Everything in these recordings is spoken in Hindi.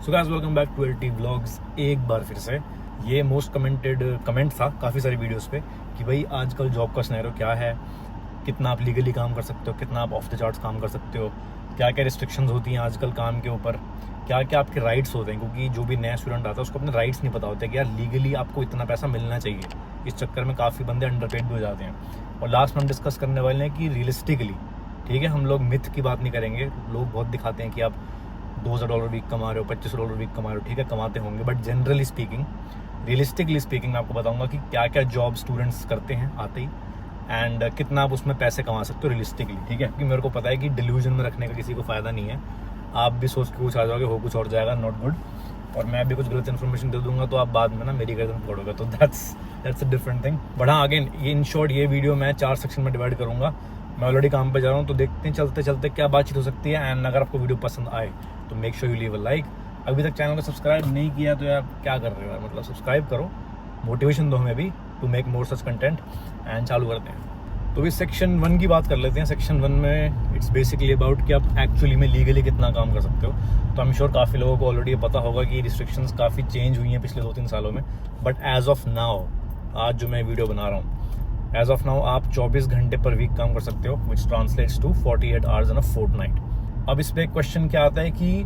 So guys welcome back to LT vlogs. एक बार फिर से ये मोस्ट कमेंटेड कमेंट था काफ़ी सारी वीडियोस पे कि भाई आजकल जॉब का सिनेरियो क्या है, कितना आप लीगली काम कर सकते हो, कितना आप ऑफ द चार्ट्स काम कर सकते हो, क्या क्या रिस्ट्रिक्शंस होती हैं आजकल काम के ऊपर, क्या क्या आपके राइट्स होते हैं। क्योंकि जो भी नया स्टूडेंट आता है उसको अपने राइट्स नहीं पता होते कि यार लीगली आपको इतना पैसा मिलना चाहिए। इस चक्कर में काफ़ी बंदे अंडरपेड भी हो जाते हैं। और लास्ट में हम डिस्कस करने वाले हैं कि रियलिस्टिकली, ठीक है, हम लोग मिथ की बात नहीं करेंगे। लोग बहुत दिखाते हैं कि आप $2,000 वीक कमा रहे हो, $2,500 वीक कमा रहे हो, ठीक है, कमाते होंगे, but generally speaking, realistically speaking, मैं आपको बताऊंगा कि क्या क्या जॉब स्टूडेंट्स करते हैं आते ही एंड कितना आप उसमें पैसे कमा सकते हो रियलिस्टिकली, ठीक है। क्योंकि मेरे को पता है कि डिल्यूजन में रखने का किसी को फ़ायदा नहीं है। आप भी सोच के कुछ आ जाओगे, हो कुछ और जाएगा, नॉट गुड। और मैं भी कुछ गलत इन्फॉर्मेशन दे दूंगा तो आप बाद में ना मेरी गर्दन पकड़ोगे, तो that's a different thing. But हाँ, अगेन ये इन शॉर्ट ये वीडियो मैं 4 सेक्शन में डिवाइड करूँगा। मैं ऑलरेडी काम पे जा रहा हूँ, तो देखते हैं चलते चलते क्या बातचीत हो सकती है। एंड अगर आपको वीडियो पसंद आए तो make sure you leave a like. अभी तक चैनल को सब्सक्राइब नहीं किया तो यार क्या कर रहे हो यार, मतलब सब्सक्राइब करो, मोटिवेशन दो हमें भी to make more such content. And चालू करते हैं। तो इस सेक्शन 1 की बात कर लेते हैं। सेक्शन 1 में इट्स बेसिकली अबाउट कि आप एक्चुअली में लीगली कितना काम कर सकते हो। तो आई एम श्योर काफ़ी लोगों को ऑलरेडी पता होगा कि रिस्ट्रिक्शंस काफ़ी चेंज हुई हैं पिछले 2-3 सालों में। बट एज ऑफ नाउ, आज जो मैं वीडियो बना रहा हूँ, एज ऑफ नाउ आप 24 घंटे पर वीक काम कर सकते हो, which translates to 48 hours in a fortnight. अब इस पर एक क्वेश्चन क्या आता है कि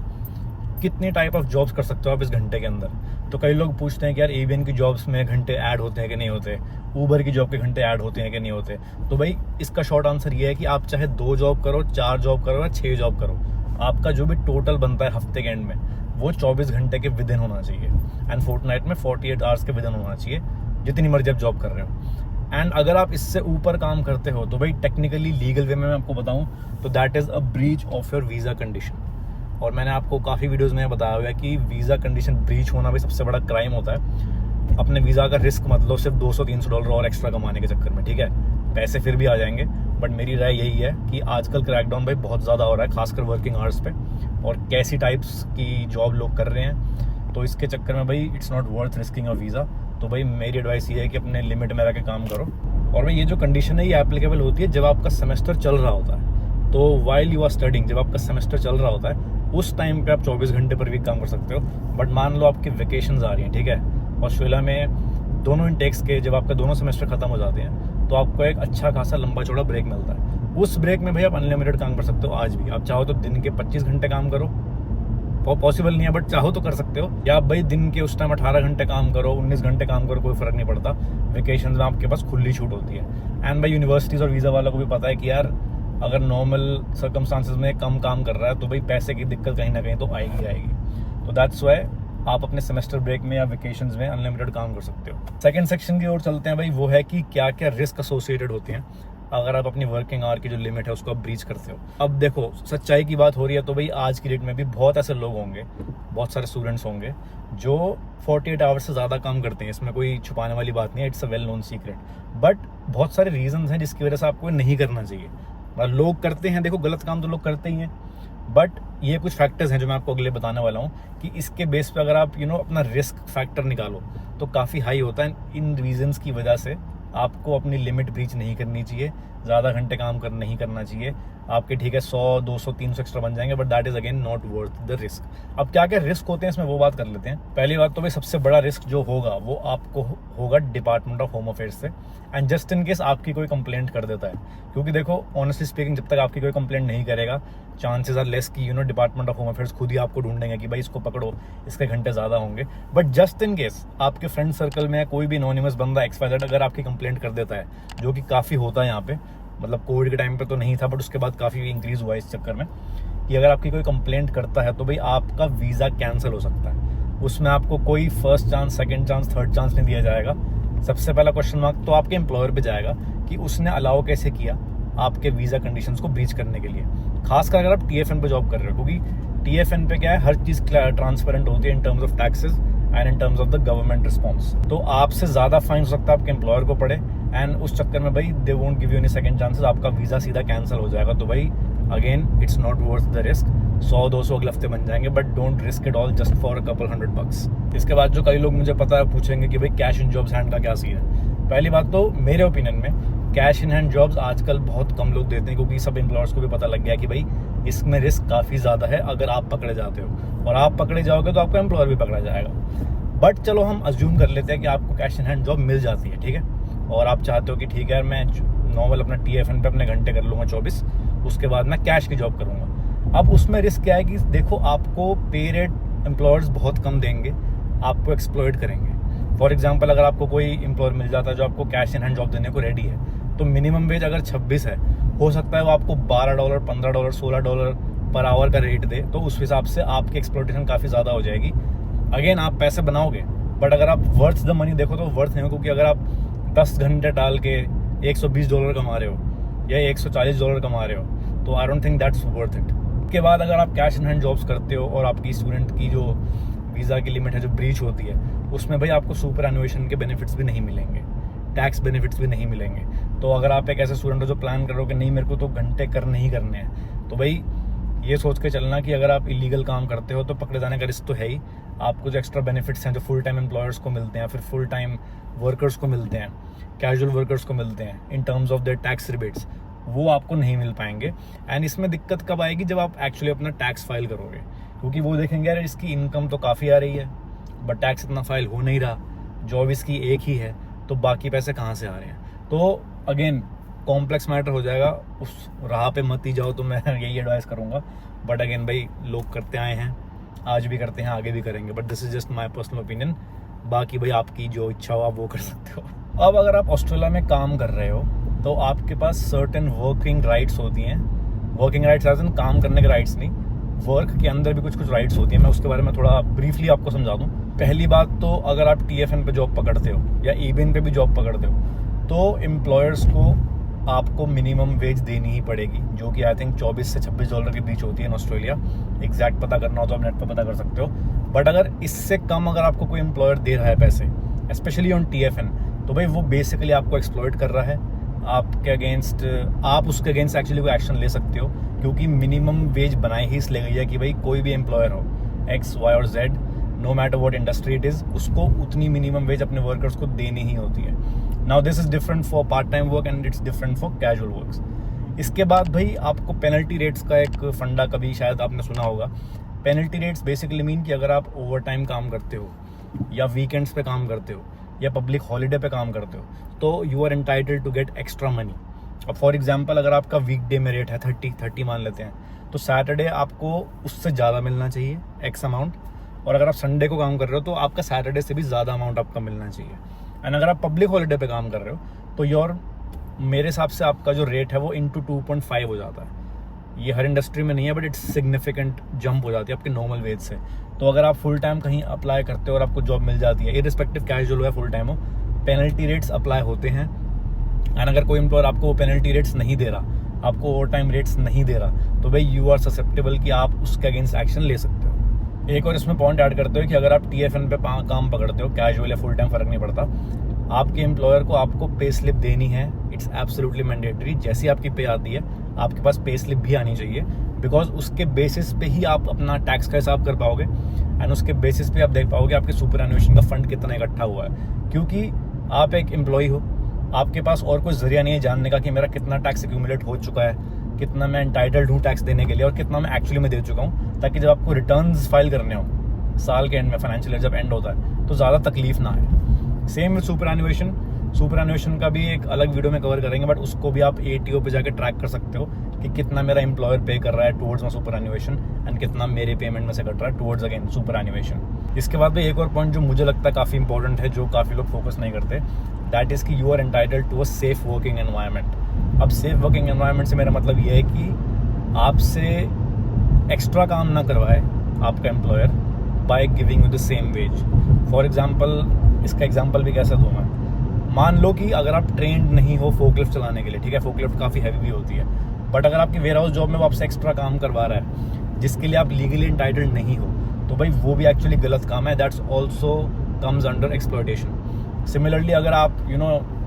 कितने टाइप ऑफ जॉब्स कर सकते हो आप इस घंटे के अंदर। तो कई लोग पूछते हैं कि यार एवीएन की जॉब्स में घंटे ऐड होते हैं कि नहीं होते, ऊबर की जॉब के घंटे ऐड होते हैं कि नहीं होते। तो भाई इसका शॉर्ट आंसर ये है कि आप चाहे 2 जॉब करो, 4 जॉब करो या 6 जॉब करो, आपका जो भी टोटल बनता है हफ्ते के एंड में वो 24 घंटे के विद इन होना चाहिए। एंड फोर्टनाइट में 48 आवर्स के विद इन होना चाहिए, जितनी मर्जी आप जॉब कर रहे हो। एंड अगर आप इससे ऊपर काम करते हो तो भाई टेक्निकली लीगल वे में मैं आपको बताऊं तो that is a breach of your visa condition. और मैंने आपको काफ़ी वीडियोस में बताया हुआ है कि वीज़ा कंडीशन ब्रीच होना भी सबसे बड़ा क्राइम होता है। अपने वीज़ा का रिस्क मत लो सिर्फ $200-300 और एक्स्ट्रा कमाने के चक्कर में, ठीक है। पैसे फिर भी आ जाएंगे, बट मेरी राय यही है कि आजकल क्रैकडाउन भाई बहुत ज़्यादा हो रहा है, खासकर वर्किंग आवर्स पे, और कैसी टाइप्स की जॉब लोग कर रहे हैं। तो इसके चक्कर में भाई it's not worth risking a visa. तो भाई मेरी एडवाइस ये है कि अपने लिमिट में रह के काम करो। और भाई ये जो कंडीशन है ये एप्लीकेबल होती है जब आपका सेमेस्टर चल रहा होता है। तो वाइल यू आर स्टडिंग, जब आपका सेमेस्टर चल रहा होता है उस टाइम पे आप 24 घंटे पर वीक काम कर सकते हो। बट मान लो आपकी वेकेशंस आ रही हैं, ठीक है, ऑस्ट्रेलिया में दोनों इनटेक्स के जब आपका दोनों सेमेस्टर खत्म हो जाते हैं तो आपको एक अच्छा खासा लंबा चौड़ा ब्रेक मिलता है। उस ब्रेक में भाई आप अनलिमिटेड काम कर सकते हो। आज भी आप चाहो तो दिन के 25 घंटे काम करो, पॉसिबल नहीं है बट चाहो तो कर सकते हो। या आप भाई दिन के उस टाइम 18 घंटे काम करो, 19 घंटे काम करो, कोई फर्क नहीं पड़ता। वेकेशन में आपके पास खुली छूट होती है। एंड भाई यूनिवर्सिटीज़ और वीज़ा वालों को भी पता है कि यार अगर नॉर्मल सर्कमस्टांसेस में कम काम कर रहा है तो भाई पैसे की दिक्कत कहीं ना कहीं तो आएगी। तो दैट्स वाई आप अपने सेमेस्टर ब्रेक में या वेकेशंस में अनलिमिटेड काम कर सकते हो। सेकंड सेक्शन की ओर चलते हैं भाई, वो है कि क्या क्या रिस्क एसोसिएटेड होते हैं अगर आप अपनी वर्किंग आवर की जो लिमिट है उसको आप ब्रीच करते हो। अब देखो, सच्चाई की बात हो रही है तो भाई आज की डेट में भी बहुत ऐसे लोग होंगे, बहुत सारे स्टूडेंट्स होंगे जो 48 आवर्स से ज़्यादा काम करते हैं। इसमें कोई छुपाने वाली बात नहीं है, it's a well known secret. But बहुत सारे रीजंस हैं जिसकी वजह से आपको नहीं करना चाहिए। लोग करते हैं, देखो गलत काम तो लोग करते ही हैं, बट ये कुछ फैक्टर्स हैं जो मैं आपको अगले बताने वाला हूँ कि इसके बेस पे अगर आप अपना रिस्क फैक्टर निकालो तो काफ़ी हाई होता है। इन रीजंस की वजह से आपको अपनी लिमिट ब्रीच नहीं करनी चाहिए, ज़्यादा घंटे काम नहीं करना चाहिए। आपके ठीक है 100, 200, 300 एक्स्ट्रा बन जाएंगे, but that is again not worth the risk. अब क्या क्या रिस्क होते हैं इसमें वो बात कर लेते हैं। पहली बात तो भाई सबसे बड़ा रिस्क जो होगा वो आपको होगा डिपार्टमेंट ऑफ होम अफेयर्स से। एंड जस्ट इन केस आपकी कोई कंप्लेंट कर देता है, क्योंकि देखो ऑनेस्टली स्पीकिंग जब तक आपकी कोई कंप्लेंट नहीं करेगा चांसेस आर लेस कि डिपार्टमेंट ऑफ होम अफेयर्स खुद ही आपको ढूंढेंगे कि भाई इसको पकड़ो, इसके घंटे ज़्यादा होंगे। बट जस्ट इन केस आपके फ्रेंड सर्कल में कोई भी एनोनिमस बंदा XYZ अगर आपकी कंप्लेंट कर देता है, जो कि काफ़ी होता है यहाँ पे, मतलब कोविड के टाइम पे तो नहीं था बट उसके बाद काफ़ी इंक्रीज हुआ इस चक्कर में, कि अगर आपकी कोई कंप्लेंट करता है तो भाई आपका वीज़ा कैंसिल हो सकता है। उसमें आपको कोई first chance, second chance, third chance नहीं दिया जाएगा। सबसे पहला क्वेश्चन मार्क तो आपके एम्प्लॉयर पे जाएगा कि उसने अलाउ कैसे किया आपके वीज़ा कंडीशंस को ब्रीच करने के लिए, खासकर अगर आप TFN पे जॉब कर रहे हो। क्योंकि TFN पे क्या है, हर चीज़ ट्रांसपेरेंट होती है in terms of taxes and in terms of the government response. तो आपसे ज़्यादा फाइन हो सकता है आपके एम्प्लॉयर को पड़े, एंड उस चक्कर में भाई they won't give you any second chances, आपका वीज़ा सीधा कैंसिल हो जाएगा। तो भाई again it's not worth the risk. 100-200 अगले हफ्ते बन जाएंगे, but don't risk it all just for a couple $100। इसके बाद जो कई लोग मुझे पता है पूछेंगे कि भाई कैश इन जॉब्स हैंड का क्या सीन है। पहली बात तो मेरे ओपिनियन में कैश इन हैंड जॉब्स आजकल बहुत कम लोग देते हैं, क्योंकि सब एम्प्लॉयर्स को भी पता लग गया कि भाई इसमें रिस्क काफ़ी ज़्यादा है अगर आप पकड़े जाते हो, और आप पकड़े जाओगे तो आपका एम्प्लॉयर भी पकड़ा जाएगा। बट चलो हम अज्यूम कर लेते हैं कि आपको कैश इन हैंड जॉब मिल जाती है, ठीक है, और आप चाहते हो कि ठीक है यार मैं नॉर्मल अपना TFN पे अपने घंटे कर लूँगा 24, उसके बाद मैं कैश की जॉब करूँगा। अब उसमें रिस्क क्या है कि देखो आपको पे रेट एम्प्लॉयर्स बहुत कम देंगे, आपको एक्सप्लॉइट करेंगे। फॉर एग्जांपल अगर आपको कोई एम्प्लॉयर मिल जाता है जो आपको कैश इन हैंड जॉब देने को रेडी है, तो मिनिमम वेज अगर 26 है, हो सकता है वो आपको $12, $15, $16 पर आवर का रेट दे, तो उस हिसाब से आपकी एक्सप्लॉइटेशन काफ़ी ज़्यादा हो जाएगी। अगेन आप पैसे बनाओगे, बट अगर आप वर्थ द मनी देखो तो वर्थ नहीं हो, क्योंकि अगर आप 10 घंटे डाल के $120 कमा रहे हो या $140 कमा रहे हो, तो I don't think that's worth it. उसके बाद अगर आप कैश इन हैंड जॉब्स करते हो और आपकी स्टूडेंट की जो वीज़ा की लिमिट है जो ब्रीच होती है, उसमें भाई आपको सुपर एनुएशन के बेनिफिट्स भी नहीं मिलेंगे, टैक्स बेनिफिट्स भी नहीं मिलेंगे। तो अगर आप एक ऐसे स्टूडेंट हो जो प्लान करो कि नहीं मेरे को तो घंटे करने ही करने हैं, तो भाई ये सोच के चलना कि अगर आप इलीगल काम करते हो तो पकड़े जाने का रिस्क तो है ही। आपको जो एक्स्ट्रा बेनिफिट्स हैं जो फुल टाइम एम्प्लॉयर्स को मिलते हैं, फिर फुल टाइम वर्कर्स को मिलते हैं, कैजुअल वर्कर्स को मिलते हैं in terms of their tax rebates, वो आपको नहीं मिल पाएंगे। एंड इसमें दिक्कत कब आएगी, जब आप एक्चुअली अपना टैक्स फाइल करोगे, क्योंकि वो देखेंगे यार इसकी इनकम तो काफ़ी आ रही है बट टैक्स इतना फाइल हो नहीं रहा, जॉब इसकी एक ही है, तो बाकी पैसे कहाँ से आ रहे हैं। तो अगेन कॉम्प्लेक्स मैटर हो जाएगा, उस राह पे मत ही जाओ, तो मैं यही एडवाइस करूँगा। बट अगेन भाई लोग करते आए हैं, आज भी करते हैं, आगे भी करेंगे, but this is just my personal opinion. बाकी भाई आपकी जो इच्छा हो आप वो कर सकते हो। अब अगर आप ऑस्ट्रेलिया में काम कर रहे हो तो आपके पास सर्टेन वर्किंग राइट्स होती हैं। वर्किंग राइट्स एज इन काम करने के राइट्स नहीं, वर्क के अंदर भी कुछ कुछ राइट्स होती हैं। मैं उसके बारे में थोड़ा ब्रीफली आपको समझा दूँ। पहली बात तो अगर आप TFN पे जॉब पकड़ते हो या EBN पे भी जॉब पकड़ते हो, तो एम्प्लॉयर्स को आपको मिनिमम वेज देनी ही पड़ेगी, जो कि आई थिंक $24 से $26 के बीच होती है इन ऑस्ट्रेलिया। एग्जैक्ट पता करना हो तो आप नेट पर पता कर सकते हो। बट अगर इससे कम अगर आपको कोई एम्प्लॉयर दे रहा है पैसे, स्पेशली ऑन TFN, तो भाई वो बेसिकली आपको एक्सप्लॉइट कर रहा है। आपके अगेंस्ट आप उसके अगेंस्ट एक्चुअली कोई एक्शन ले सकते हो, क्योंकि मिनिमम वेज बनाई ही इसलिए गई है कि भाई कोई भी एम्प्लॉयर हो X, Y और Z, no matter what industry it is, उसको उतनी मिनिमम वेज अपने वर्कर्स को देनी ही होती है। Now this is different for part time work and it's different for casual works. इसके बाद भाई आपको पेनल्टी रेट्स का एक फंडा कभी शायद आपने सुना होगा। पेनल्टी रेट्स बेसिकली मीन कि अगर आप ओवर टाइम काम करते हो या वीकेंड्स पे काम करते हो या पब्लिक हॉलीडे पे काम करते हो, तो you are entitled to get extra money. अब फॉर एग्जांपल अगर आपका वीकडे में रेट है 30 मान लेते हैं, तो सैटरडे आपको उससे ज़्यादा मिलना चाहिए एक्स अमाउंट, और अगर आप संडे को काम कर रहे हो तो आपका सैटरडे से भी ज़्यादा अमाउंट आपका मिलना चाहिए। एंड अगर आप पब्लिक हॉलीडे पे काम कर रहे हो तो मेरे हिसाब से आपका जो रेट है वो इंटू 2.5 हो जाता है। ये हर इंडस्ट्री में नहीं है, बट इट्स सिग्निफिकेंट जंप हो जाती है आपके नॉर्मल वेज से। तो अगर आप फुल टाइम कहीं अप्लाई करते हो और आपको जॉब मिल जाती है, इररिस्पेक्टिव कैजुअल हो या फुल टाइम हो, पेनल्टी रेट्स अप्लाई होते हैं। एंड अगर कोई एम्प्लॉयर आपको वो पेनल्टी रेट्स नहीं दे रहा, आपको ओवर टाइम रेट्स नहीं दे रहा, तो भाई यू आर ससेप्टेबल कि आप उसके अगेंस्ट एक्शन ले सकते हो। एक और इसमें पॉइंट ऐड करते हो कि अगर आप TFN पे काम पकड़ते हो, कैजुअल या फुल टाइम फर्क नहीं पड़ता, आपके एम्प्लॉयर को आपको पे स्लिप देनी है। It's absolutely mandatory. जैसी आपकी पे आती है आपके पास पे स्लिप भी आनी चाहिए, बिकॉज उसके बेसिस पे ही आप अपना टैक्स का हिसाब कर पाओगे एंड उसके बेसिस पे आप देख पाओगे आपके सुपर एनुएशन का फंड कितना इकट्ठा हुआ है। क्योंकि आप एक एम्प्लॉय हो, आपके पास और कोई जरिया नहीं है जानने का कि मेरा कितना टैक्स एक्यूमुलेट हो चुका है, कितना मैं एंटाइटल्ड हूँ टैक्स देने के लिए और कितना मैं एक्चुअली में दे चुका हूँ, ताकि जब आपको रिटर्न्स फाइल करने हो साल के एंड में, फाइनेंशियल ईयर जब एंड होता है, तो ज़्यादा तकलीफ ना आए। सेम विद सुपर एनुएशन का भी एक अलग वीडियो में कवर करेंगे, बट उसको भी आप ATO पे जाके ट्रैक कर सकते हो कि कितना मेरा एम्प्लॉयर पे कर रहा है टुवर्ड्स माई सुपर एनुएशन एंड कितना मेरे पेमेंट में से कट रहा है टुवर्ड्स अगेन सुपर एनुएशन। इसके बाद भी एक और पॉइंट जो मुझे लगता है काफ़ी इंपॉर्टेंट है, जो काफ़ी लोग फोकस नहीं करते, दैट इज़ कि you are entitled to a safe working environment. अब सेफ वर्किंग एनवायरनमेंट से मेरा मतलब ये है कि आपसे एक्स्ट्रा काम ना करवाए आपका employer by giving you the same wage. For example, इसका एग्जांपल भी कैसे दूँ मैं, मान लो कि अगर आप ट्रेंड नहीं हो फोकलिफ्ट चलाने के लिए, ठीक है, फोकलिफ्ट काफ़ी हैवी भी होती है, बट अगर आपकी वेयर हाउस जॉब में वो आपसे एक्स्ट्रा काम करवा रहा है जिसके लिए आप लीगली एंटाइटल्ड नहीं हो, तो भाई वो भी एक्चुअली गलत काम है। That's also comes under exploitation. Similarly अगर आप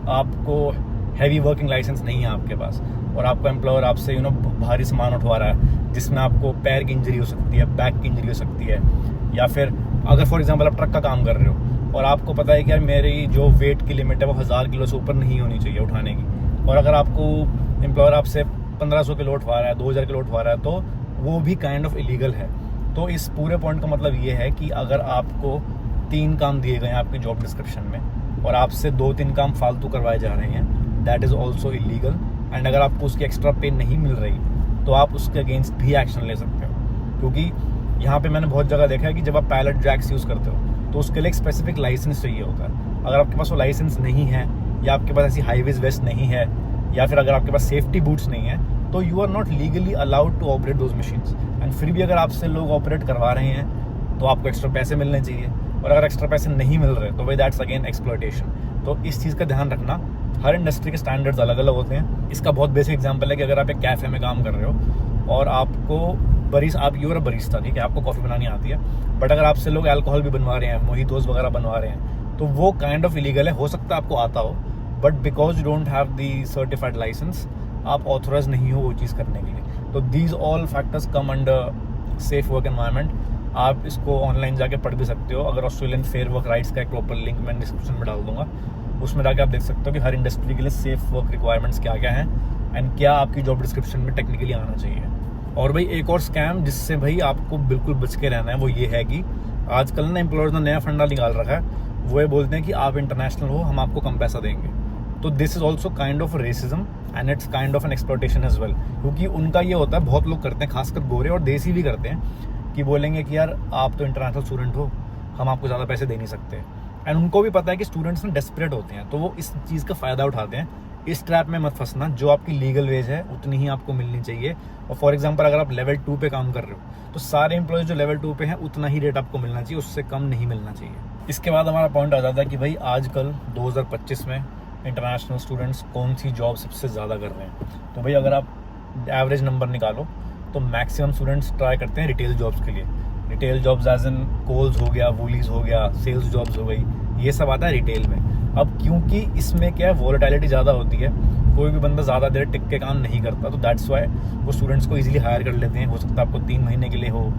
आपको हैवी वर्किंग लाइसेंस नहीं है आपके पास और आपका एम्प्लॉयर आपसे भारी सामान उठवा रहा है जिसमें आपको पैर की इंजरी हो सकती है, बैक की इंजरी हो सकती है, या फिर अगर फॉर एग्जांपल आप ट्रक का काम कर रहे हो और आपको पता है कि यार मेरी जो वेट की लिमिट है वो 1000 किलो से ऊपर नहीं होनी चाहिए उठाने की, और अगर आपको एम्प्लॉयर आपसे 1500 किलो उठवा रहा है, 2000 किलो उठवा रहा है, तो वो भी काइंड ऑफ इलीगल है। तो इस पूरे पॉइंट का मतलब ये है कि अगर आपको 3 काम दिए गए हैं आपके जॉब डिस्क्रिप्शन में और आपसे 2-3 काम फालतू करवाए जा रहे हैं, that is also illegal. And अगर आपको उसकी एक्स्ट्रा पे नहीं मिल रही तो आप उसके अगेंस्ट भी एक्शन ले सकते हो, क्योंकि यहाँ पे मैंने बहुत जगह देखा है कि जब आप पैलेट जैक्स यूज़ करते हो तो उसके लिए एक स्पेसिफिक लाइसेंस चाहिए होता है। अगर आपके पास वो लाइसेंस नहीं है, या आपके पास ऐसी हाईवेज वेस्ट नहीं है, या फिर अगर आपके पास सेफ्टी बूट्स नहीं है, तो you are not legally allowed to operate those machines. And फिर भी अगर आपसे लोग ऑपरेट करवा रहे हैं तो आपको एक्स्ट्रा पैसे मिलने चाहिए, और अगर एक्स्ट्रा पैसे नहीं मिल रहे तो भाई दैट्स अगेन एक्सप्लॉयटेशन। तो इस चीज़ का ध्यान रखना, हर इंडस्ट्री के स्टैंडर्ड्स अलग अलग होते हैं। इसका बहुत बेसिक एग्जांपल है कि अगर आप एक कैफ़े में काम कर रहे हो और आपको आप यूर बरिस्ता, ठीक है, आपको कॉफ़ी बनानी आती है, बट अगर आपसे लोग अल्कोहल भी बनवा रहे हैं, मोहितोस वगैरह बनवा रहे हैं, तो वो काइंड ऑफ इलीगल है। हो सकता है आपको आता हो, but because you don't have the certified licence, आप ऑथोराइज नहीं हो वो चीज़ करने के लिए। तो these all factors come under safe work environment. आप इसको ऑनलाइन जाके पढ़ भी सकते हो। अगर ऑस्ट्रेलियन फेयर वर्क राइट्स का एक प्रॉपर लिंक मैं डिस्क्रिप्शन में डाल दूंगा, उसमें जाके आप देख सकते हो कि हर इंडस्ट्री के लिए सेफ वर्क रिक्वायरमेंट्स क्या क्या हैं एंड क्या आपकी जॉब डिस्क्रिप्शन में टेक्निकली आना चाहिए। और भाई एक और स्कैम जिससे भाई आपको बिल्कुल बच के रहना है वो ये है कि आजकल ना एम्प्लॉयर्स ने नया फंडा निकाल रखा है, वो ये बोलते हैं कि आप इंटरनेशनल हो, हम आपको कम पैसा देंगे। तो this is also kind of racism and it's kind of an exploitation as well, क्योंकि उनका ये होता है, बहुत लोग करते हैं, खासकर गोरे और देसी भी करते हैं, कि बोलेंगे कि यार आप तो इंटरनेशनल स्टूडेंट हो, हम आपको ज़्यादा पैसे दे नहीं सकते। एंड उनको भी पता है कि स्टूडेंट्स ना डेस्परेट होते हैं, तो वो इस चीज़ का फ़ायदा उठाते हैं। इस ट्रैप में मत फंसना, जो आपकी लीगल वेज है उतनी ही आपको मिलनी चाहिए। और फॉर एग्जांपल अगर आप लेवल 2 पे काम कर रहे हो तो सारे एम्प्लॉयज़ जो लेवल 2 पे हैं उतना ही रेट आपको मिलना चाहिए, उससे कम नहीं मिलना चाहिए। इसके बाद हमारा पॉइंट आ जाता है कि भाई आजकल 2025 में इंटरनेशनल स्टूडेंट्स कौन सी जॉब सबसे ज़्यादा कर रहे हैं। तो भाई अगर आप एवरेज नंबर निकालो तो मैक्सिमम स्टूडेंट्स ट्राई करते हैं रिटेल जॉब्स के लिए। Retail jobs as in Coles हो गया, वूलीज हो गया, सेल्स जॉब्स हो गई, ये सब आता है रिटेल में। अब क्योंकि इसमें क्या है, वॉलेटिलिटी ज़्यादा होती है, कोई भी बंदा ज़्यादा देर टिक के काम नहीं करता, तो दैट्स वाई वो स्टूडेंट्स को इजीली हायर कर लेते हैं। हो सकता है आपको 3 महीने के लिए हो,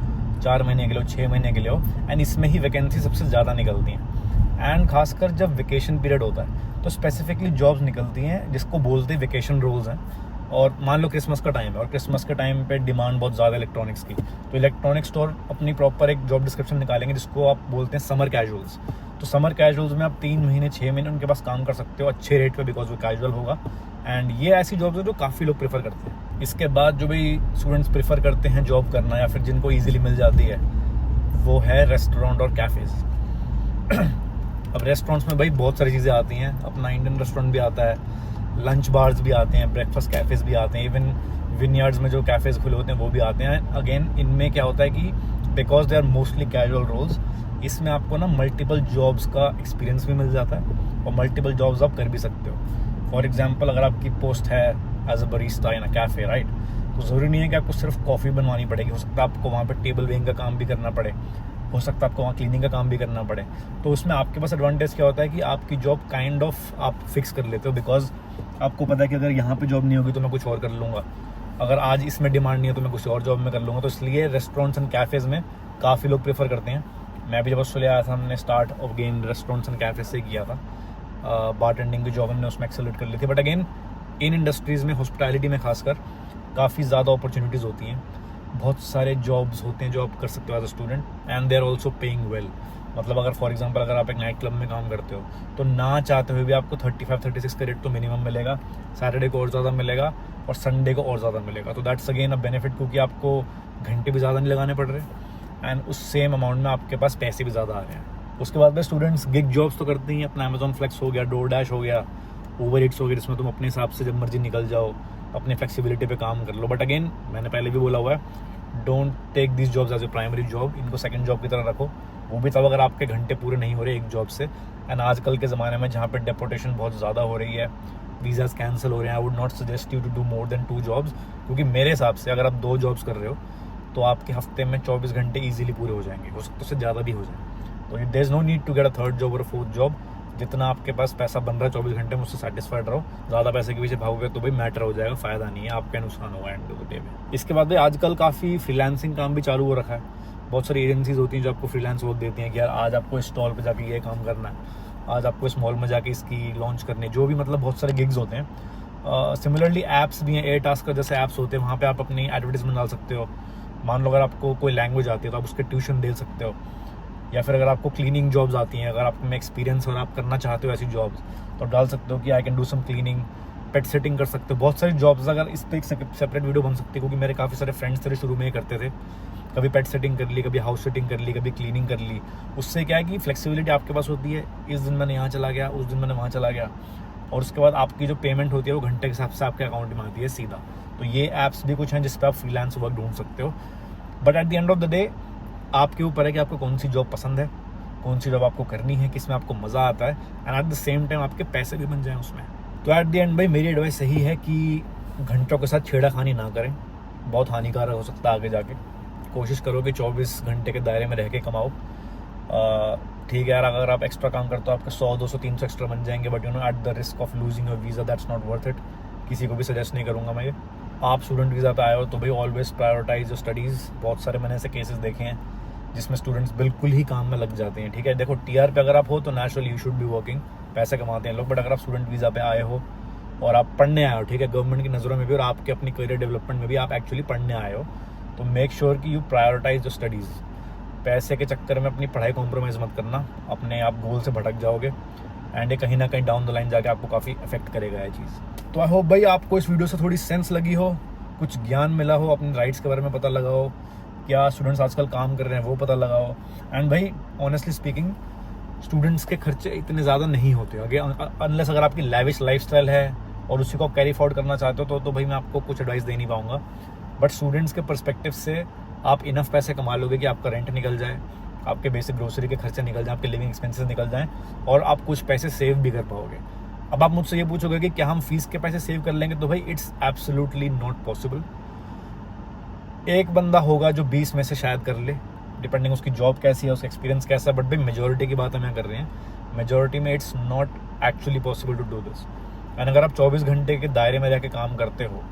4 महीने के लिए हो, 6 महीने के लिए हो, एंड इसमें ही वैकेंसी सबसे ज़्यादा निकलती हैं। एंड खासकर जब वेकेशन पीरियड होता है तो स्पेसिफिकली जॉब्स निकलती हैं जिसको बोलते हैं वेकेशन रोल्स हैं। और मान लो क्रिसमस का टाइम है और क्रिसमस के टाइम पे डिमांड बहुत ज़्यादा इलेक्ट्रॉनिक्स की, तो इलेक्ट्रॉनिक स्टोर अपनी प्रॉपर एक जॉब डिस्क्रिप्शन निकालेंगे जिसको आप बोलते हैं समर कैजुअल्स। तो समर कैजुअल्स में आप 3 महीने 6 महीने उनके पास काम कर सकते हो अच्छे रेट पे, बिकॉज वो कैजुअल होगा। एंड ये ऐसी जॉब्स है जो काफ़ी लोग प्रेफर करते हैं। इसके बाद जो भी स्टूडेंट्स प्रेफर करते हैं जॉब करना या फिर जिनको ईजिली मिल जाती है, वो है रेस्टोरेंट और कैफ़ेज़। अब रेस्टोरेंट्स में भाई बहुत सारी चीज़ें आती हैं, अपना इंडियन रेस्टोरेंट भी आता है, लंच बार्स भी आते हैं, ब्रेकफास्ट कैफ़ेज़ भी आते हैं, इवन विनयार्ड्स में जो कैफ़ेज़ खुले होते हैं वो भी आते हैं। अगेन इनमें क्या होता है कि because they are mostly casual roles, इसमें आपको ना मल्टीपल जॉब्स का एक्सपीरियंस भी मिल जाता है और मल्टीपल जॉब्स आप कर भी सकते हो। फॉर एग्जांपल अगर आपकी पोस्ट है as a barista in a cafe, right, तो ज़रूरी नहीं है कि आपको सिर्फ कॉफ़ी बनवानी पड़ेगी, हो सकता है आपको वहाँ पर टेबल वेइंग का काम भी करना पड़े, हो सकता है आपको वहाँ क्लीनिंग का काम भी करना पड़े। तो उसमें आपके पास एडवांटेज क्या होता है कि आपकी जॉब काइंड ऑफ आप फिक्स कर लेते हो, बिकॉज आपको पता है कि अगर यहाँ पे जॉब नहीं होगी तो मैं कुछ और कर लूँगा, अगर आज इसमें डिमांड नहीं है तो मैं कुछ और जॉब में कर लूँगा। तो इसलिए रेस्टोरेंट्स एंड कैफ़ेज़ में काफ़ी लोग प्रेफर करते हैं। मैं भी जब ऑस्ट्रेलिया आया था, हमने start of gain restaurants and cafes से किया था, बारटेंडिंग की जॉब हमने उसमें एक्सेलरेट कर ली थी। बट अगेन इन इंडस्ट्रीज़ में, हॉस्पिटैलिटी में खासकर, काफ़ी ज़्यादा अपॉर्चुनिटीज़ होती हैं, बहुत सारे जॉब्स होते हैं जो आप कर सकते हो as a student, and they are also paying well. मतलब अगर फॉर एग्जांपल अगर आप एक नाइट क्लब में काम करते हो तो ना चाहते हुए भी आपको 35-36 का रेट तो मिनिमम मिलेगा, सैटरडे को और ज़्यादा मिलेगा और संडे को और ज़्यादा मिलेगा। तो दैट्स अगेन अ बेनिफिट, क्योंकि आपको घंटे भी ज़्यादा नहीं लगाने पड़ रहे एंड उस सेम अमाउंट में आपके पास पैसे भी ज़्यादा आ रहे हैं। उसके बाद में स्टूडेंट्स गिग जॉब्स तो करते ही, अपना अमेजॉन फ्लेक्स हो गया, डोर डैश हो गया, ओवर ईट्स हो गया, जिसमें तुम अपने हिसाब से जब मर्जी निकल जाओ, अपनी फ्लेक्सिबिलिटी पे काम कर लो। बट अगेन मैंने पहले भी बोला हुआ है, don't take this jobs as a primary job, इनको सेकंड जॉब की तरह रखो, वो भी तब अगर आपके घंटे पूरे नहीं हो रहे एक जॉब से। एंड आजकल के ज़माने में जहाँ पे डेपोटेशन बहुत ज़्यादा हो रही है, वीज़ाज कैंसिल हो रहे हैं, I would not suggest you to do more than 2 jobs, क्योंकि मेरे हिसाब से अगर आप 2 जॉब्स कर रहे हो तो आपके हफ्ते में 24 घंटे ईजिली पूरे हो जाएंगे, हो सकता है उससे ज़्यादा भी हो जाए। तो there is no need to get a 3rd job और 4th जॉब। जितना आपके पास पैसा बन रहा है 24 घंटे में उससे सेटिस्फाइड रहो। ज़्यादा पैसे के पीछे भागोगे तो भाई मैटर हो जाएगा, फ़ायदा नहीं है, आपका नुकसान होगा एंड ऑफ द डे में। इसके बाद भाई आजकल काफ़ी फ्रीलांसिंग काम भी चालू हो रखा है। बहुत सारी एजेंसीज होती हैं जो आपको फ्रीलांस वर्क देती हैं कि यार आज आपको इस स्टॉल पे जाके ये काम करना है, आज आपको इस मॉल में जाके इसकी लॉन्च करनी है, जो भी मतलब बहुत सारे गिग्स होते हैं। सिमिलरली ऐप्स भी हैं, एयर टास्कर जैसे ऐप्स होते हैं, वहाँ पे आप अपनी एडवर्टीजमेंट डाल सकते हो मान लो अगर आपको कोई लैंग्वेज आती है तो आप उसके ट्यूशन दे सकते हो, या फिर अगर आपको क्लीनिंग जॉब्स आती हैं, अगर आप में एक्सपीरियंस और आप करना चाहते हो ऐसी जॉब्स, तो डाल सकते हो कि I can do some cleaning, pet sitting कर सकते हो। बहुत सारी जॉब्स, अगर इस पर एक सेपरेट वीडियो बन सकती है, क्योंकि मेरे काफ़ी सारे फ्रेंड्स थे शुरू में ही करते थे, कभी पेट सेटिंग कर ली, कभी हाउस सेटिंग कर ली, कभी क्लीनिंग कर ली। उससे क्या है कि फ्लेक्सिबिलिटी आपके पास होती है, इस दिन मैंने यहाँ चला गया, उस दिन मैंने वहाँ चला गया, और उसके बाद आपकी जो पेमेंट होती है वो घंटे के हिसाब से आपके अकाउंट में आती है सीधा। तो ये ऐप्स भी कुछ हैं जिस पर आप फ्रीलांस वर्क ढूंढ सकते हो। But at the end of the day आपके ऊपर है कि आपको कौन सी जॉब पसंद है, कौन सी जॉब आपको करनी है, किस में आपको मज़ा आता है, and at the same time आपके पैसे भी बन जाएं उसमें। तो एट द एंड भाई मेरी एडवाइस यही है कि घंटों के साथ छेड़ाखानी ना करें, बहुत हानिकारक हो सकता है आगे जाके। कोशिश करो कि 24 घंटे के दायरे में रह के कमाओ। ठीक है यार, अगर आप एक्स्ट्रा काम करते हो आपके 100, 200, 300 एक्स्ट्रा बन जाएंगे, but you know at the risk of losing your visa, that's not worth it. किसी को भी सजेस्ट नहीं करूँगा मैं ये। आप स्टूडेंट वीज़ा पे आए हो तो भाई ऑलवेज प्रायोरिटाइज योर स्टडीज़। बहुत सारे मैंने ऐसे केसेस देखे हैं जिसमें स्टूडेंट्स बिल्कुल ही काम में लग जाते हैं। ठीक है, देखो टीआर पे अगर आप हो तो naturally you should be working, पैसे कमाते हैं लोग। बट अगर आप स्टूडेंट वीज़ा पे आए हो और आप पढ़ने आए हो, ठीक है, गवर्नमेंट की नज़रों में भी और आपके अपनी करियर डेवलपमेंट में भी आप एक्चुअली पढ़ने आए हो, तो मेक श्योर कि यू प्रायोरिटाइज योर स्टडीज़। पैसे के चक्कर में अपनी पढ़ाई कॉम्प्रोमाइज़ मत करना, अपने आप गोल से भटक जाओगे, एंड ये कहीं ना कहीं डाउन द लाइन जाके आपको काफ़ी इफेक्ट करेगा ये चीज़। तो आई होप भाई आपको इस वीडियो से थोड़ी सेंस लगी हो, कुछ ज्ञान मिला हो, अपने राइट्स के बारे में पता लगा हो, क्या स्टूडेंट्स आजकल काम कर रहे हैं वो पता लगा हो। एंड भाई ऑनेस्टली स्पीकिंग स्टूडेंट्स के खर्चे इतने ज़्यादा नहीं होते आगे, अनलेस अगर आपकी लैविश लाइफस्टाइल है और उसी को आप कैरी फॉरवर्ड करना चाहते हो तो भाई मैं आपको कुछ एडवाइस दे नहीं पाऊंगा। बट स्टूडेंट्स के पर्सपेक्टिव से आप इनफ पैसे कमा लोगे कि आपका रेंट निकल जाए, आपके बेसिक ग्रोसरी के खर्चे निकल जाएं, आपके लिविंग एक्सपेंसेस निकल जाएं, और आप कुछ पैसे सेव भी कर पाओगे। अब आप मुझसे ये पूछोगे कि क्या हम फीस के पैसे सेव कर लेंगे, तो भाई इट्स एब्सोल्युटली नॉट पॉसिबल। एक बंदा होगा जो 20 में से शायद कर ले, डिपेंडिंग उसकी जॉब कैसी है, उसका एक्सपीरियंस कैसा है। बट भाई मेजोरिटी की बात हम यहाँ कर रहे हैं, मेजोरिटी में it's not actually possible to do this. And अगर आप 24 घंटे के दायरे में रह के काम करते हो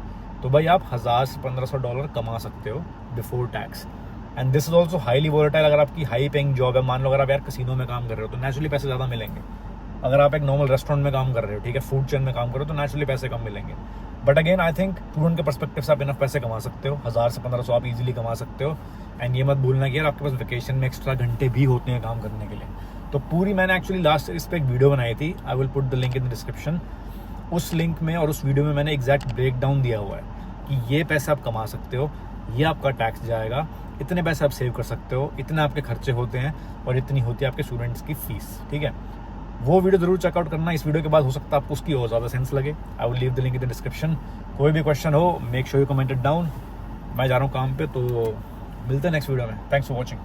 तो भाई आप $1000 से $1500 कमा सकते हो before tax. And this is also highly volatile. अगर आपकी हाई पेइंग जॉब है, मान लो अगर आप यार कसिनो में काम कर रहे हो तो नेचुरली पैसे ज़्यादा मिलेंगे। अगर आप एक नॉर्मल रेस्टोरेंट में काम कर रहे हो, ठीक है, फूड चेन में काम कर रहे हो, तो नेचुरली पैसे कम मिलेंगे। But again I think student के पर्सपेक्टिव से आप इनफ पैसे कमा सकते हो, 1000 से 1500 आप इजीली कमा सकते हो। एंड ये मत भूलना कि यार आपके पास वेकेशन में एक्स्ट्रा घंटे भी होते हैं काम करने के लिए। तो पूरी मैंने एक्चुअली लास्ट इस पर एक वीडियो बनाई थी, I will put the link in the description. उस लिंक में और उस वीडियो में मैंने एग्जैक्ट ब्रेक डाउन दिया हुआ है कि ये पैसे आप कमा सकते हो, ये आपका टैक्स जाएगा, इतने पैसे आप सेव कर सकते हो, इतने आपके खर्चे होते हैं, और इतनी होती है आपके स्टूडेंट्स की फीस। ठीक है, वो वीडियो जरूर चेकआउट करना। इस वीडियो के बाद हो सकता है आपको उसकी और ज़्यादा सेंस लगे। I will leave the link in the description. कोई भी क्वेश्चन हो make sure you comment it down. मैं जा रहा हूँ काम पे, तो मिलते हैं नेक्स्ट वीडियो में। Thanks for watching.